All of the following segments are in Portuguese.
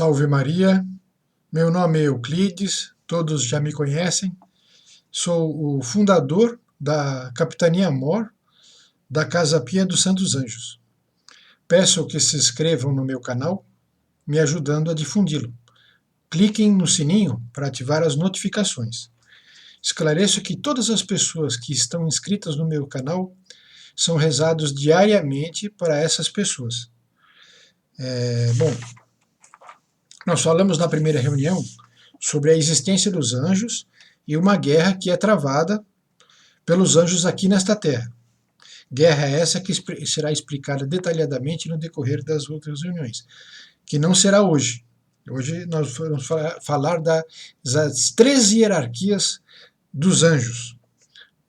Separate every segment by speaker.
Speaker 1: Salve Maria, meu nome é Euclides, todos já me conhecem, sou o fundador da Capitania Mor da Casa Pia dos Santos Anjos. Peço que se inscrevam no meu canal, me ajudando a difundi-lo. Cliquem no sininho para ativar as notificações. Esclareço que todas as pessoas que estão inscritas no meu canal são rezados diariamente para essas pessoas. Bom, nós falamos na primeira reunião sobre a existência dos anjos e uma guerra que é travada pelos anjos aqui nesta terra. Guerra essa que será explicada detalhadamente no decorrer das outras reuniões, que não será hoje. Hoje nós vamos falar das 13 hierarquias dos anjos,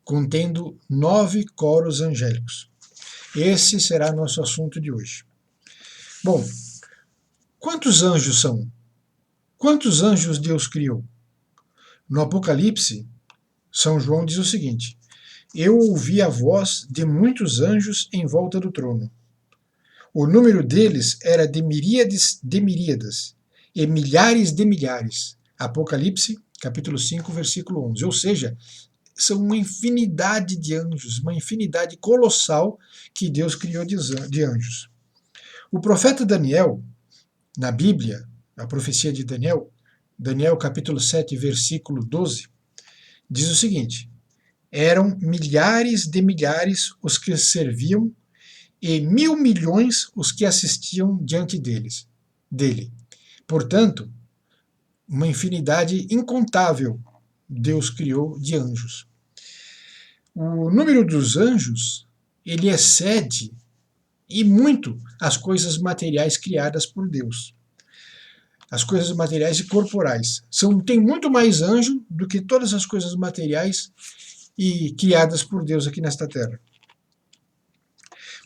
Speaker 1: contendo 9 coros angélicos. Esse será nosso assunto de hoje. Bom, quantos anjos são? Quantos anjos Deus criou? No Apocalipse, São João diz o seguinte: eu ouvi a voz de muitos anjos em volta do trono. O número deles era de miríades de miríadas e milhares de milhares. Apocalipse, capítulo 5, versículo 11. Ou seja, são uma infinidade de anjos, uma infinidade colossal que Deus criou de anjos. O profeta Daniel, na Bíblia, a profecia de Daniel, Daniel capítulo 7, versículo 12, diz o seguinte: eram milhares de milhares os que serviam e 1.000.000.000 os que assistiam diante dele. Portanto, uma infinidade incontável Deus criou de anjos. O número dos anjos, ele excede e muito as coisas materiais criadas por Deus. As coisas materiais e corporais. Tem muito mais anjo do que todas as coisas materiais e criadas por Deus aqui nesta terra.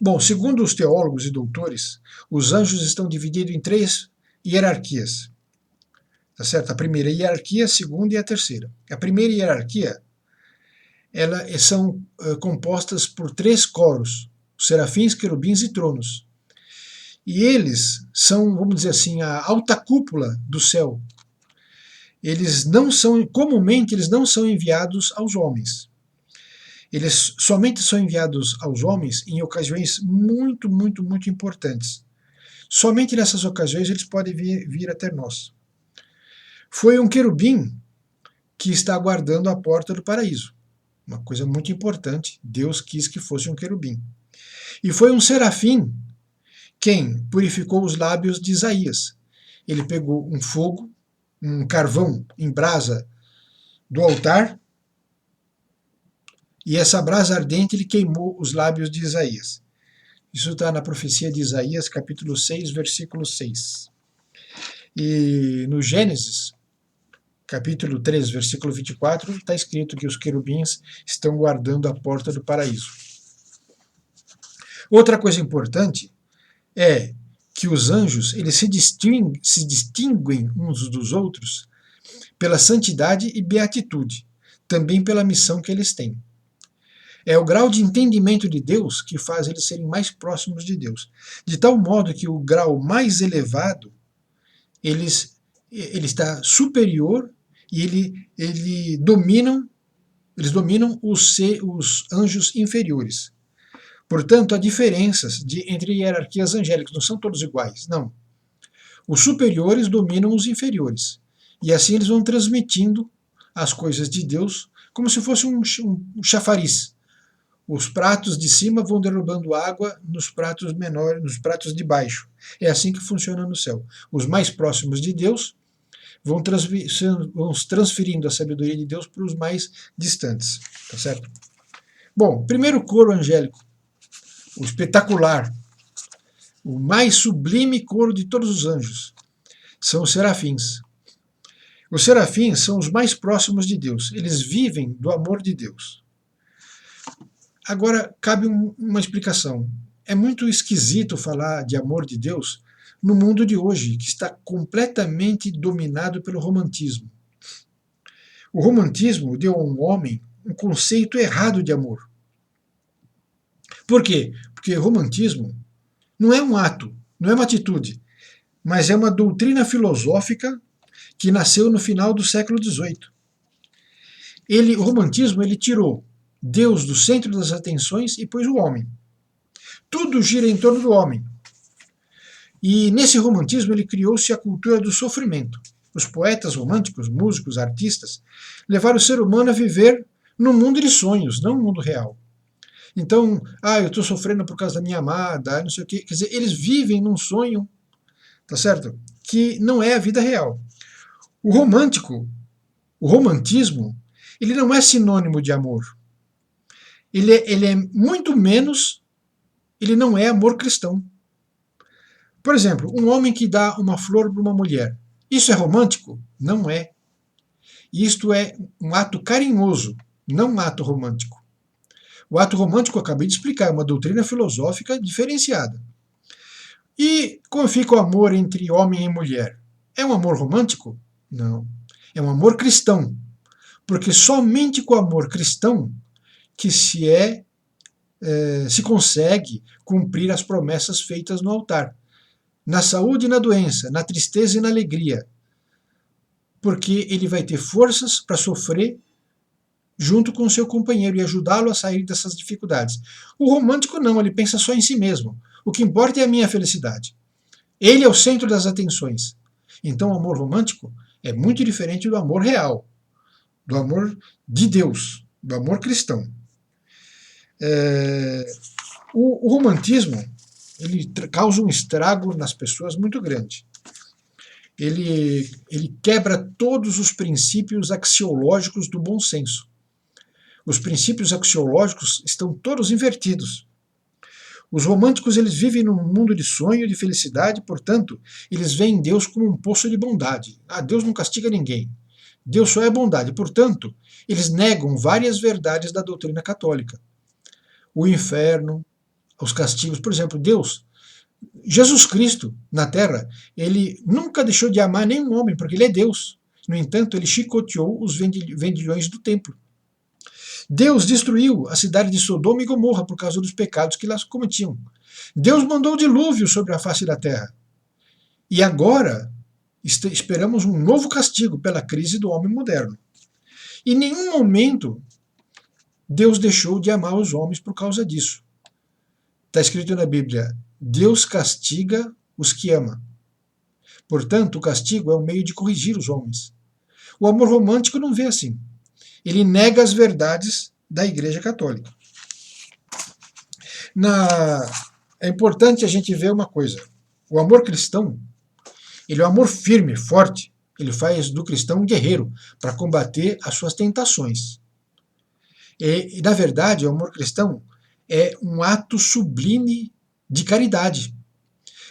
Speaker 1: Bom, segundo os teólogos e doutores, os anjos estão divididos em 3 hierarquias. Tá certo? A primeira hierarquia, a segunda e a terceira. A primeira hierarquia, elas são compostas por 3 coros, serafins, querubins e tronos. E eles são, vamos dizer assim, a alta cúpula do céu. Comumente eles não são enviados aos homens. Eles somente são enviados aos homens em ocasiões muito, muito, muito importantes. Somente nessas ocasiões eles podem vir até nós. Foi um querubim que está guardando a porta do paraíso. Uma coisa muito importante, Deus quis que fosse um querubim. E foi um serafim quem purificou os lábios de Isaías. Ele pegou um fogo, um carvão em brasa do altar, e essa brasa ardente ele queimou os lábios de Isaías. Isso está na profecia de Isaías, capítulo 6, versículo 6. E no Gênesis, capítulo 3, versículo 24, está escrito que os querubins estão guardando a porta do paraíso. Outra coisa importante é que os anjos eles se distinguem uns dos outros pela santidade e beatitude, também pela missão que eles têm. É o grau de entendimento de Deus que faz eles serem mais próximos de Deus. De tal modo que o grau mais elevado, ele está superior e eles dominam os anjos inferiores. Portanto, há diferenças entre hierarquias angélicas, não são todos iguais, não. Os superiores dominam os inferiores. E assim eles vão transmitindo as coisas de Deus como se fosse um chafariz. Os pratos de cima vão derrubando água nos pratos menores, nos pratos de baixo. É assim que funciona no céu. Os mais próximos de Deus vão transferindo a sabedoria de Deus para os mais distantes. Tá certo? Bom, primeiro coro angélico, o espetacular, o mais sublime coro de todos os anjos, são os serafins. Os serafins são os mais próximos de Deus. Eles vivem do amor de Deus. Agora, cabe uma explicação. É muito esquisito falar de amor de Deus no mundo de hoje, que está completamente dominado pelo romantismo. O romantismo deu ao homem um conceito errado de amor. Por quê? Porque romantismo não é um ato, não é uma atitude. mas é uma doutrina filosófica que nasceu no final do século XVIII. O romantismo ele tirou Deus do centro das atenções e pôs o homem. Tudo gira em torno do homem. E nesse romantismo ele criou-se a cultura do sofrimento. Os poetas românticos, músicos, artistas, levaram o ser humano a viver num mundo de sonhos, não um mundo real. Então, eu estou sofrendo por causa da minha amada, não sei o quê. Quer dizer, eles vivem num sonho, tá certo? Que não é a vida real. O romantismo, ele não é sinônimo de amor. Ele é muito menos, ele não é amor cristão. Por exemplo, um homem que dá uma flor para uma mulher. Isso é romântico? Não é. Isto é um ato carinhoso, não um ato romântico. O ato romântico, eu acabei de explicar, é uma doutrina filosófica diferenciada. E como fica o amor entre homem e mulher? É um amor romântico? Não. É um amor cristão. Porque somente com o amor cristão que se consegue cumprir as promessas feitas no altar. Na saúde e na doença, na tristeza e na alegria. Porque ele vai ter forças para sofrer junto com o seu companheiro e ajudá-lo a sair dessas dificuldades. O romântico não, ele pensa só em si mesmo. O que importa é a minha felicidade. Ele é o centro das atenções. Então o amor romântico é muito diferente do amor real, do amor de Deus, do amor cristão. O romantismo ele causa um estrago nas pessoas muito grande. Ele quebra todos os princípios axiológicos do bom senso. Os princípios axiológicos estão todos invertidos. Os românticos eles vivem num mundo de sonho e de felicidade, portanto, eles veem Deus como um poço de bondade. Deus não castiga ninguém. Deus só é bondade. Portanto, eles negam várias verdades da doutrina católica. O inferno, os castigos. Por exemplo, Jesus Cristo, na Terra, ele nunca deixou de amar nenhum homem, porque ele é Deus. No entanto, ele chicoteou os vendilhões do templo. Deus destruiu a cidade de Sodoma e Gomorra por causa dos pecados que lá cometiam. Deus mandou o dilúvio sobre a face da terra. E agora esperamos um novo castigo pela crise do homem moderno. Em nenhum momento Deus deixou de amar os homens por causa disso. Está escrito na Bíblia, Deus castiga os que ama. Portanto, o castigo é um meio de corrigir os homens. O amor romântico não vê assim. Ele nega as verdades da Igreja Católica. É importante a gente ver uma coisa. O amor cristão, ele é um amor firme, forte. Ele faz do cristão um guerreiro para combater as suas tentações. E, na verdade, o amor cristão é um ato sublime de caridade.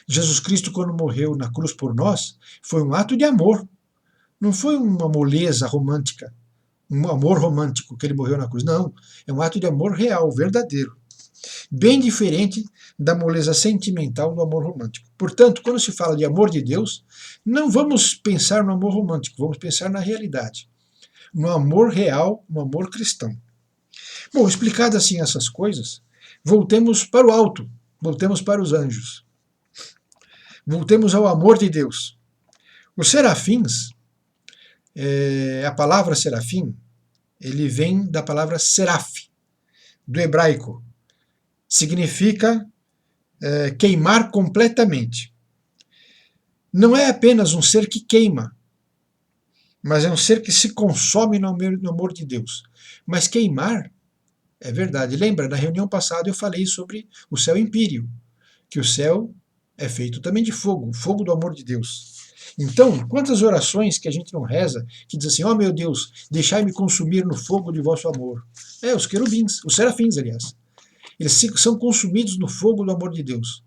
Speaker 1: Jesus Cristo, quando morreu na cruz por nós, foi um ato de amor. Não foi uma moleza romântica, um amor romântico que ele morreu na cruz. Não, é um ato de amor real, verdadeiro. Bem diferente da moleza sentimental do amor romântico. Portanto, quando se fala de amor de Deus, não vamos pensar no amor romântico, vamos pensar na realidade. No amor real, no amor cristão. Bom, explicadas assim essas coisas, voltemos para o alto, voltemos para os anjos. Voltemos ao amor de Deus. Os serafins, a palavra serafim, ele vem da palavra seraf, do hebraico. Significa queimar completamente. Não é apenas um ser que queima, mas é um ser que se consome no amor de Deus. Mas queimar é verdade. Lembra, na reunião passada eu falei sobre o céu empíreo, que o céu é feito também de fogo, o fogo do amor de Deus. Então, quantas orações que a gente não reza, que diz assim, meu Deus, deixai-me consumir no fogo de vosso amor. Os querubins, os serafins, aliás. Eles são consumidos no fogo do amor de Deus.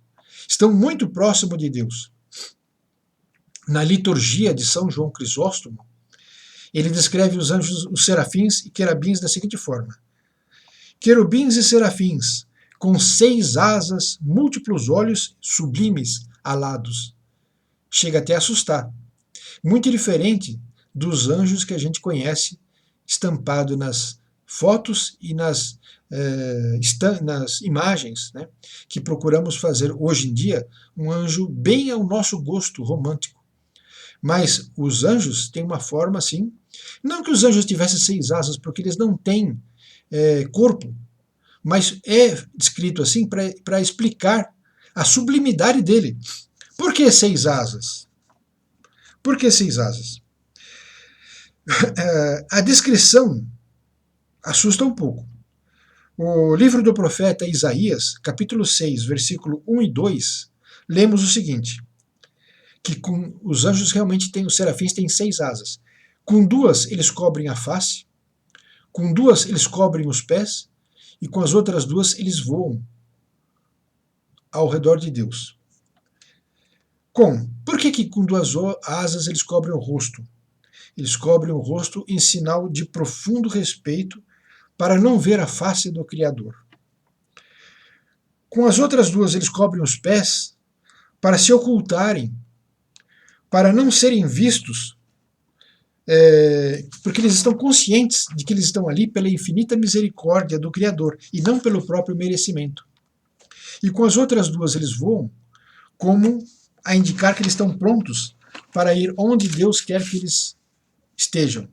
Speaker 1: Estão muito próximos de Deus. Na liturgia de São João Crisóstomo, ele descreve os anjos, os serafins e querubins da seguinte forma. Querubins e serafins, com 6 asas, múltiplos olhos sublimes, alados. Chega até a assustar. Muito diferente dos anjos que a gente conhece estampado nas fotos e nas nas imagens, né, que procuramos fazer hoje em dia, um anjo bem ao nosso gosto romântico. Mas os anjos têm uma forma assim, não que os anjos tivessem 6 asas, porque eles não têm corpo, mas é descrito assim para explicar a sublimidade dele. Por que 6 asas? Por que 6 asas? A descrição assusta um pouco. O livro do profeta Isaías, capítulo 6, versículo 1 e 2, lemos o seguinte, que com os anjos realmente têm, os serafins têm 6 asas. Com 2 eles cobrem a face, com 2 eles cobrem os pés, e com as outras 2 eles voam ao redor de Deus. Por que com 2 asas eles cobrem o rosto? Eles cobrem o rosto em sinal de profundo respeito para não ver a face do Criador. Com as outras 2 eles cobrem os pés para se ocultarem, para não serem vistos, porque eles estão conscientes de que eles estão ali pela infinita misericórdia do Criador e não pelo próprio merecimento. E com as outras 2 eles voam como a indicar que eles estão prontos para ir onde Deus quer que eles estejam.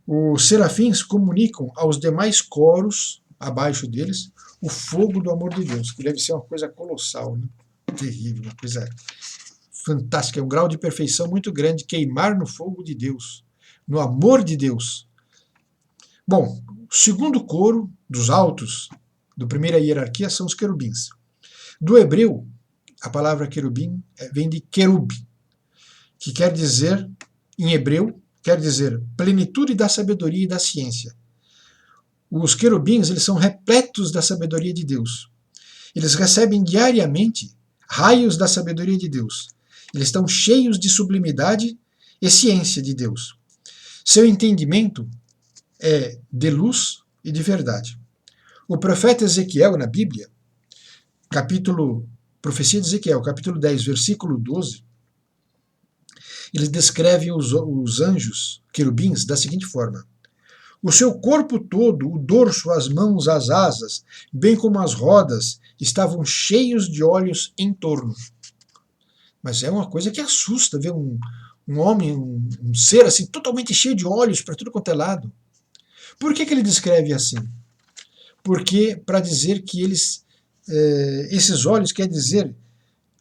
Speaker 1: Os serafins comunicam aos demais coros abaixo deles o fogo do amor de Deus, que deve ser uma coisa colossal, né? Terrível, uma coisa fantástica, é um grau de perfeição muito grande, queimar no fogo de Deus, no amor de Deus. Bom, o segundo coro dos altos, da primeira hierarquia, são os querubins. Do hebreu, a palavra querubim vem de querub, que quer dizer, em hebreu, quer dizer plenitude da sabedoria e da ciência. Os querubins, eles são repletos da sabedoria de Deus. Eles recebem diariamente raios da sabedoria de Deus. Eles estão cheios de sublimidade e ciência de Deus. Seu entendimento é de luz e de verdade. O profeta Ezequiel, na Bíblia, profecia de Ezequiel, capítulo 10, versículo 12, ele descreve os anjos, querubins, da seguinte forma: o seu corpo todo, o dorso, as mãos, as asas, bem como as rodas, estavam cheios de olhos em torno. Mas é uma coisa que assusta ver um homem, um ser assim, totalmente cheio de olhos para tudo quanto é lado. Por que ele descreve assim? Porque para dizer que esses olhos quer dizer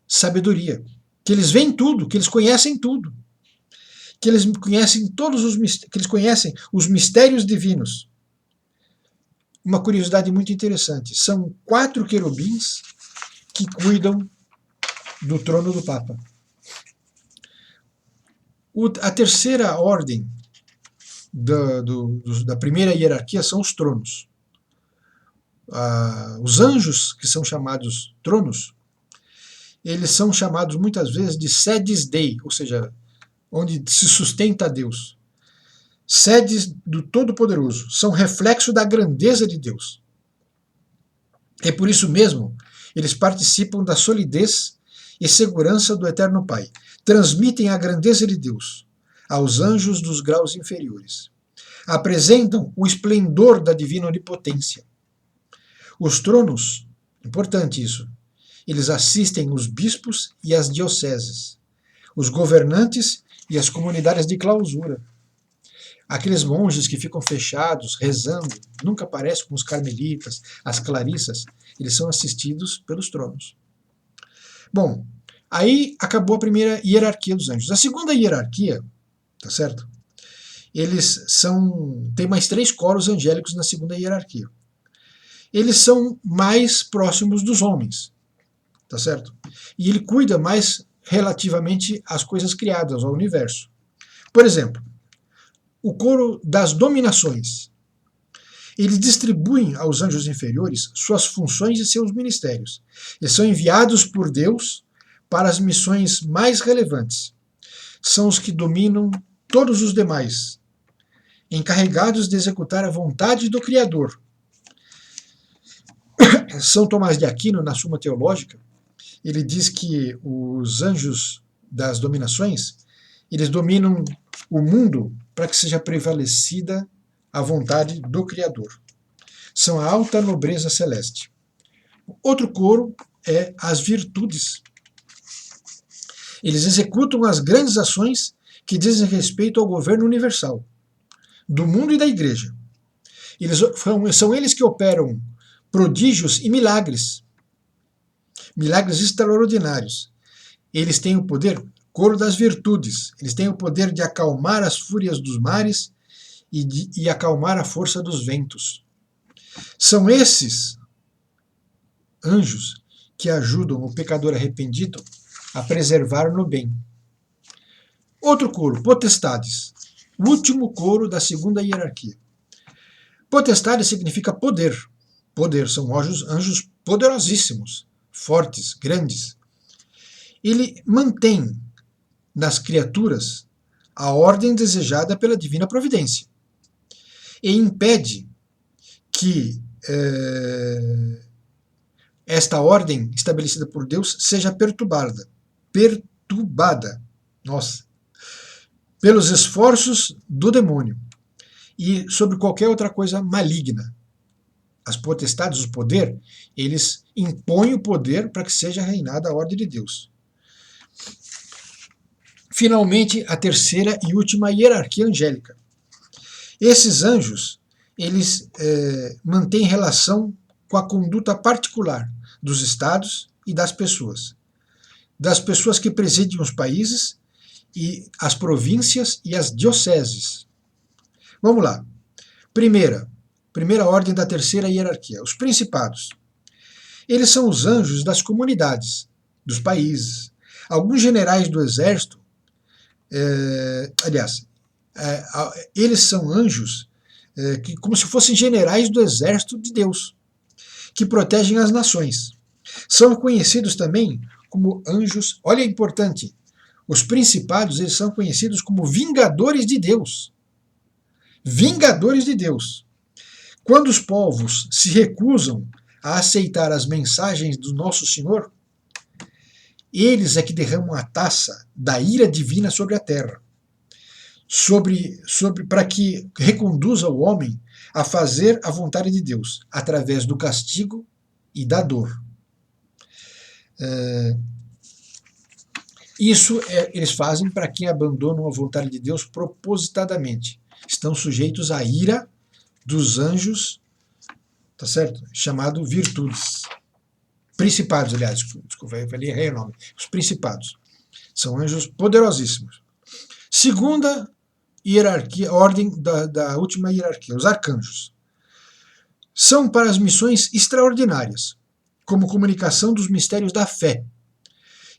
Speaker 1: sabedoria, que eles veem tudo, que eles conhecem tudo, que eles conhecem que eles conhecem os mistérios divinos. Uma curiosidade muito interessante, são 4 querubins que cuidam do trono do Papa. A terceira ordem da primeira hierarquia são os tronos. Os anjos, que são chamados tronos, eles são chamados muitas vezes de sedes Dei, ou seja, onde se sustenta Deus. Sedes do Todo-Poderoso, são reflexo da grandeza de Deus. E por isso mesmo, eles participam da solidez e segurança do Eterno Pai. Transmitem a grandeza de Deus aos anjos dos graus inferiores. Apresentam o esplendor da divina onipotência. Os tronos, importante isso, eles assistem os bispos e as dioceses, os governantes e as comunidades de clausura. Aqueles monges que ficam fechados, rezando, nunca aparecem como os carmelitas, as clarissas, eles são assistidos pelos tronos. Bom, aí acabou a primeira hierarquia dos anjos. A segunda hierarquia, tá certo? Tem mais 3 coros angélicos na segunda hierarquia. Eles são mais próximos dos homens, tá certo? E ele cuida mais relativamente às coisas criadas, ao universo. Por exemplo, o coro das dominações. Eles distribuem aos anjos inferiores suas funções e seus ministérios. Eles são enviados por Deus para as missões mais relevantes. São os que dominam todos os demais, encarregados de executar a vontade do Criador. São Tomás de Aquino, na Suma Teológica, ele diz que os anjos das dominações, eles dominam o mundo para que seja prevalecida a vontade do Criador. são a alta nobreza celeste. Outro coro é as virtudes. Eles executam as grandes ações que dizem respeito ao governo universal, do mundo e da igreja. São eles que operam prodígios e milagres extraordinários. Eles têm o poder, coro das virtudes, eles têm o poder de acalmar as fúrias dos mares e acalmar a força dos ventos. São esses anjos que ajudam o pecador arrependido a preservar no bem. Outro coro, potestades. O último coro da segunda hierarquia. Potestade significa poder. Poder, são anjos poderosíssimos, fortes, grandes. Ele mantém nas criaturas a ordem desejada pela divina providência e impede que esta ordem estabelecida por Deus seja perturbada, pelos esforços do demônio e sobre qualquer outra coisa maligna. As potestades, o poder, eles impõem o poder para que seja reinada a ordem de Deus. Finalmente, a terceira e última hierarquia angélica. Esses anjos, eles mantêm relação com a conduta particular dos estados e das pessoas que presidem os países e as províncias e as dioceses. Vamos lá. Primeira ordem da terceira hierarquia, os principados. Eles são os anjos das comunidades, dos países. Alguns generais do exército, eles são anjos que, como se fossem generais do exército de Deus, que protegem as nações. São conhecidos também como anjos, olha, é importante, os principados, eles são conhecidos como vingadores de Deus. Vingadores de Deus. Quando os povos se recusam a aceitar as mensagens do Nosso Senhor, eles é que derramam a taça da ira divina sobre a terra, para que reconduza o homem a fazer a vontade de Deus, através do castigo e da dor. Isso eles fazem para quem abandonam a vontade de Deus propositadamente. Estão sujeitos à ira dos anjos, tá certo? Chamado virtudes. Principados, aliás, desculpa, eu falei errei o nome. Os principados. São anjos poderosíssimos. Segunda hierarquia, ordem da última hierarquia, os arcanjos. São para as missões extraordinárias, como comunicação dos mistérios da fé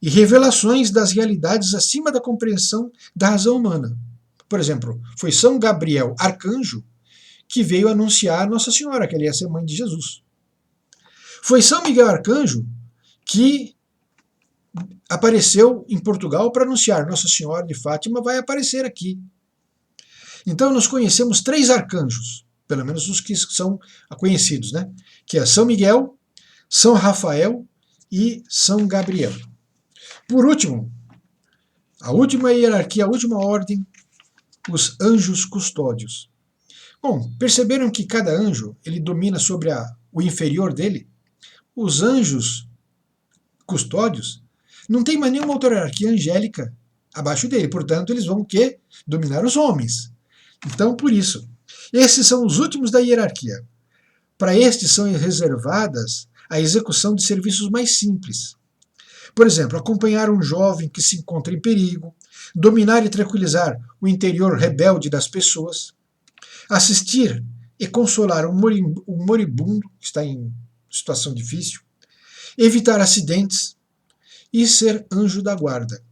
Speaker 1: e revelações das realidades acima da compreensão da razão humana. Por exemplo, foi São Gabriel, arcanjo, que veio anunciar a Nossa Senhora, que ela ia ser mãe de Jesus. Foi São Miguel Arcanjo que apareceu em Portugal para anunciar Nossa Senhora de Fátima vai aparecer aqui. Então nós conhecemos 3 arcanjos, pelo menos os que são conhecidos, né? Que é São Miguel, São Rafael e São Gabriel. Por último, a última hierarquia, a última ordem, os anjos custódios. Bom, perceberam que cada anjo ele domina sobre o inferior dele? Os anjos custódios não tem mais nenhuma outra hierarquia angélica abaixo dele, portanto eles vão dominar os homens. Então, por isso, esses são os últimos da hierarquia. Para estes são reservadas a execução de serviços mais simples. Por exemplo, acompanhar um jovem que se encontra em perigo, dominar e tranquilizar o interior rebelde das pessoas, assistir e consolar um moribundo que está em situação difícil, evitar acidentes e ser anjo da guarda.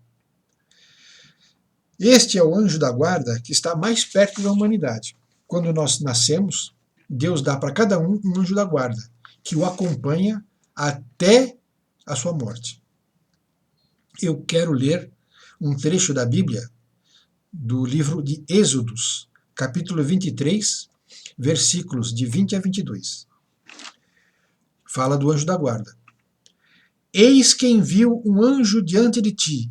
Speaker 1: Este é o anjo da guarda que está mais perto da humanidade. Quando nós nascemos, Deus dá para cada um anjo da guarda, que o acompanha até a sua morte. Eu quero ler um trecho da Bíblia, do livro de Êxodos, capítulo 23, versículos de 20 a 22. Fala do anjo da guarda. Eis que envio um anjo diante de ti,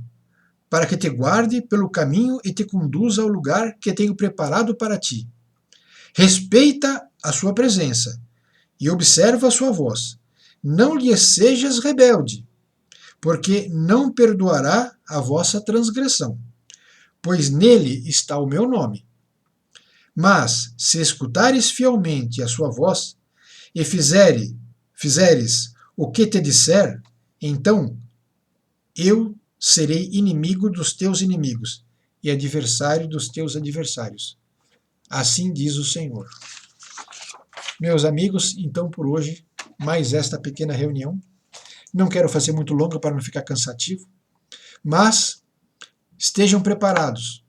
Speaker 1: para que te guarde pelo caminho e te conduza ao lugar que tenho preparado para ti. Respeita a sua presença e observa a sua voz. Não lhe sejas rebelde, porque não perdoará a vossa transgressão, pois nele está o meu nome. Mas, se escutares fielmente a sua voz, e fizeres o que te disser, então eu serei inimigo dos teus inimigos e adversário dos teus adversários. Assim diz o Senhor. Meus amigos, então por hoje, mais esta pequena reunião. Não quero fazer muito longa para não ficar cansativo, mas estejam preparados.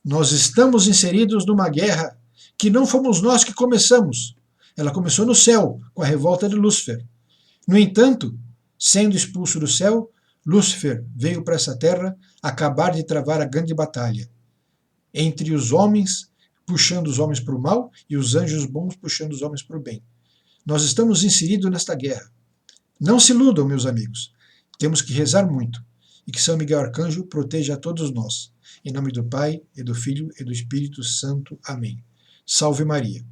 Speaker 1: Nós estamos inseridos numa guerra que não fomos nós que começamos. Ela começou no céu, com a revolta de Lúcifer. No entanto, sendo expulso do céu, Lúcifer veio para essa terra acabar de travar a grande batalha entre os homens, puxando os homens para o mal, e os anjos bons puxando os homens para o bem. Nós estamos inseridos nesta guerra. Não se iludam, meus amigos. Temos que rezar muito. E que São Miguel Arcanjo proteja a todos nós. Em nome do Pai, e do Filho, e do Espírito Santo. Amém. Salve Maria.